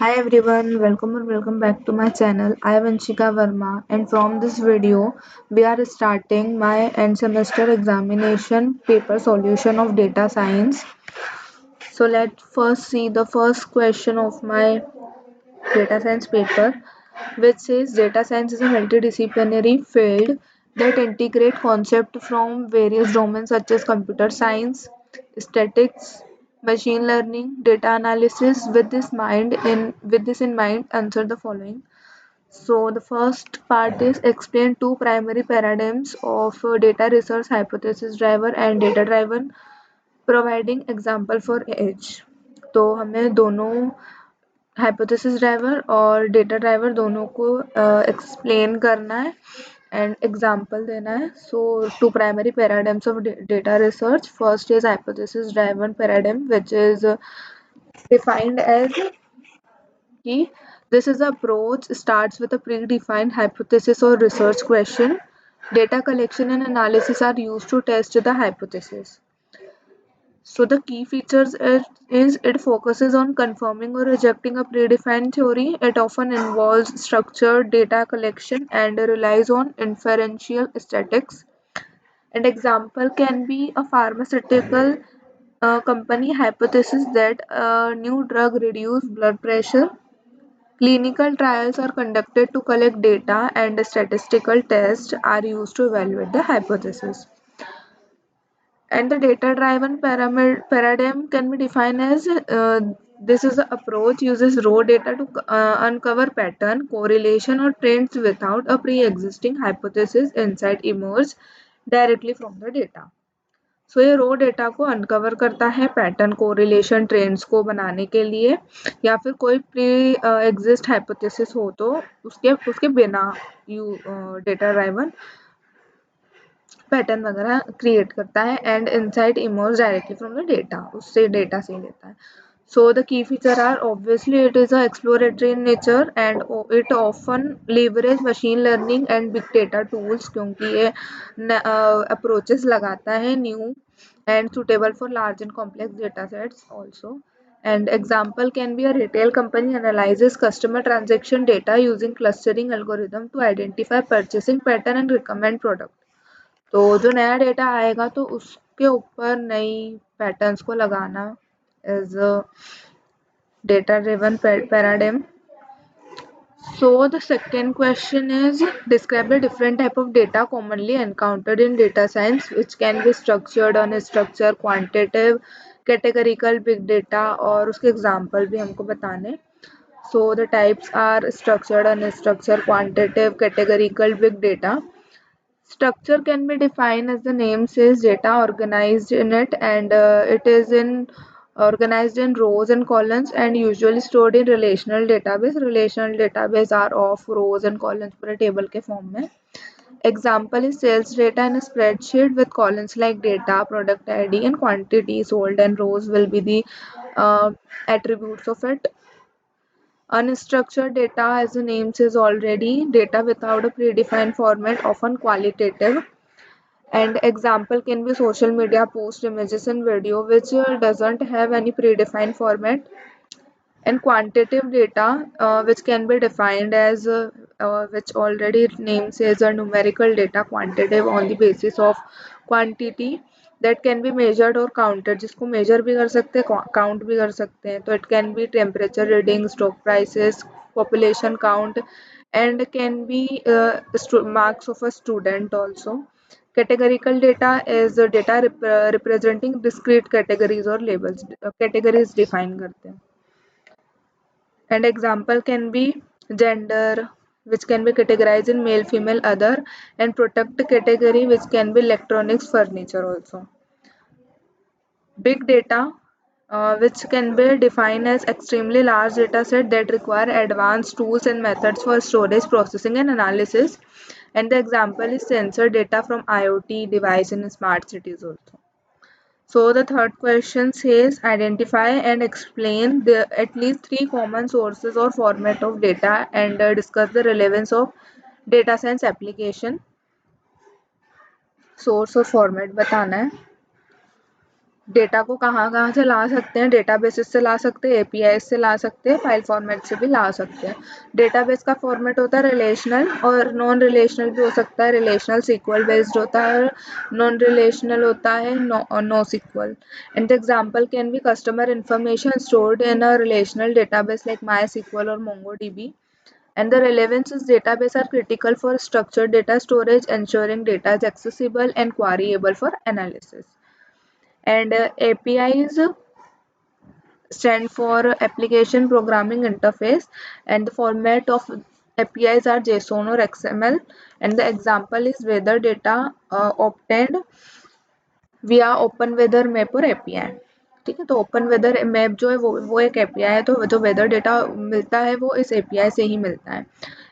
Hi everyone, welcome back to my channel. I am Anshika Verma and from this video we are starting my end semester examination paper solution of data science. So let's first see the first question of my data science paper, which says data science is a multidisciplinary field that integrates concepts from various domains such as computer science, statistics, machine learning, data analysis. With this in mind, answer the following. So the first part is explain two primary paradigms of data research: hypothesis driven and data driven, providing example for each. तो हमें दोनों hypothesis driver और data driver दोनों को explain करना है and example देना है. So two primary paradigms of data research. First is hypothesis driven paradigm which is defined as कि this is approach starts with a predefined hypothesis or research question. Data collection and analysis are used to test the hypothesis. So the key features is it focuses on confirming or rejecting a predefined theory. It often involves structured data collection and relies on inferential statistics. An example can be a pharmaceutical company hypothesis that a new drug reduces blood pressure. Clinical trials are conducted to collect data and statistical tests are used to evaluate the hypothesis. And the data-driven paradigm can be defined as this is the approach uses raw data to uncover pattern, correlation, or trends without a pre-existing hypothesis insight emerge directly from the data. सो ये रो data को uncover करता है pattern correlation trends को बनाने के लिए या फिर कोई प्री एग्जिस्ट हाइपोथेसिस हो तो उसके उसके बिना यू डेटा ड्राइवन पैटर्न वगैरह क्रिएट करता है and insight emerge directly from the data उससे डेटा से लेता है. So the key feature are obviously it is a exploratory in nature and it often leverage machine learning and big data tools क्योंकि ये approaches लगाता है new and suitable for large and complex data sets also. And example can be a retail company analyzes customer transaction data using clustering algorithm to identify purchasing pattern and recommend product. तो जो नया data आएगा तो उसके ऊपर नई patterns को लगाना is a data driven paradigm. So the second question is describe the different type of data commonly encountered in data science which can be structured, unstructured, quantitative, categorical, big data और उसके example भी हमको बताने. So the types are structured, unstructured, quantitative, categorical, big data. Structure can be defined as the name says data organized in it and it is in organized in rows and columns and usually stored in relational database. Relational database are of rows and columns पूरे table के form में. Example is sales data in a spreadsheet with columns like data, product ID and quantity sold and rows will be the attributes of it. Unstructured data, as the name says already, data without a predefined format, often qualitative. And example can be social media post, images and video which doesn't have any predefined format. And quantitative data which can be defined as which already name says a numerical data, quantitative on the basis of quantity that can be measured or counted, जिसको measure भी कर सकते हैं count भी कर सकते हैं. तो it can be temperature reading, stock prices, population count and can be marks of a student also. Categorical data is data representing discrete categories or labels. Categories define करते हैं. And example can be gender which can be categorized in male, female, other and product category which can be electronics, furniture also. Big data which can be defined as extremely large data set that require advanced tools and methods for storage, processing and analysis. And the example is sensor data from IoT device in smart cities also. So the third question says identify and explain the at least 3 common sources or format of data and discuss the relevance of data science application. Source और format बताना है. Data को कहाँ कहाँ से ला सकते हैं, databases से ला सकते हैं, एपीआई से ला सकते हैं, फाइल फॉर्मेट से भी ला सकते हैं। डेटाबेस का फॉर्मेट होता है रिलेशनल और नॉन रिलेशनल भी हो सकता है। रिलेशनल सीक्वल बेस्ड होता है, नॉन रिलेशनल होता है no SQL. And the example can be customer information stored in a relational database like my SQL और MongoDB. And the relevances database are critical for structured data storage, ensuring data is accessible and queryable for analysis. And APIs stand for Application Programming Interface, and the format of APIs are JSON or XML. And the example is weather data obtained via open weather map और API. ठीक है, तो open weather map जो है वो एक API है, तो जो वेदर डेटा मिलता है वो इस एपीआई से ही मिलता है.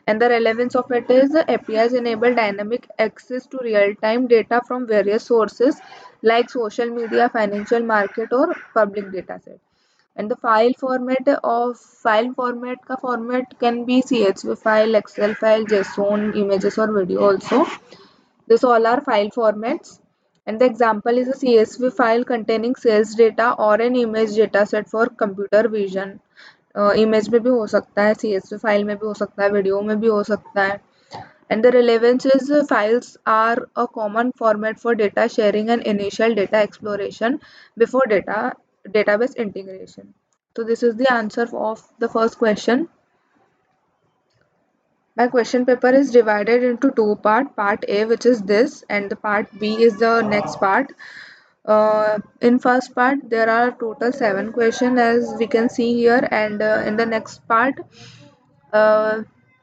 And the relevance of it is APIs enable dynamic access to real-time data from various sources like social media, financial market or public data set. And the file format का format can be CSV file, Excel file, JSON, images or video also. This all are file formats. And the example is a CSV file containing sales data or an image data set for computer vision. Image में भी हो सकता है, CSV file में भी हो सकता है, वीडियो में भी हो सकता है. And the relevance is files are a common format for data sharing and initial data exploration before database integration. So this is the answer of the first question. My question paper is divided into two parts. Part A, which is this, and the part B is the next part. In first part, there are total 7 questions as we can see here, and in the next part,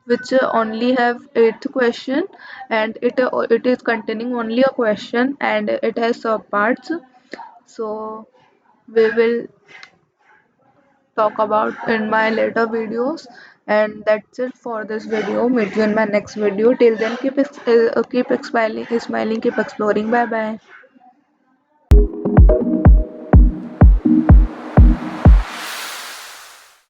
which only have 8th question, and it is containing only a question and it has subparts. So we will talk about in my later videos, and that's it for this video. Meet you in my next video. Till then, keep smiling, keep exploring. Bye bye.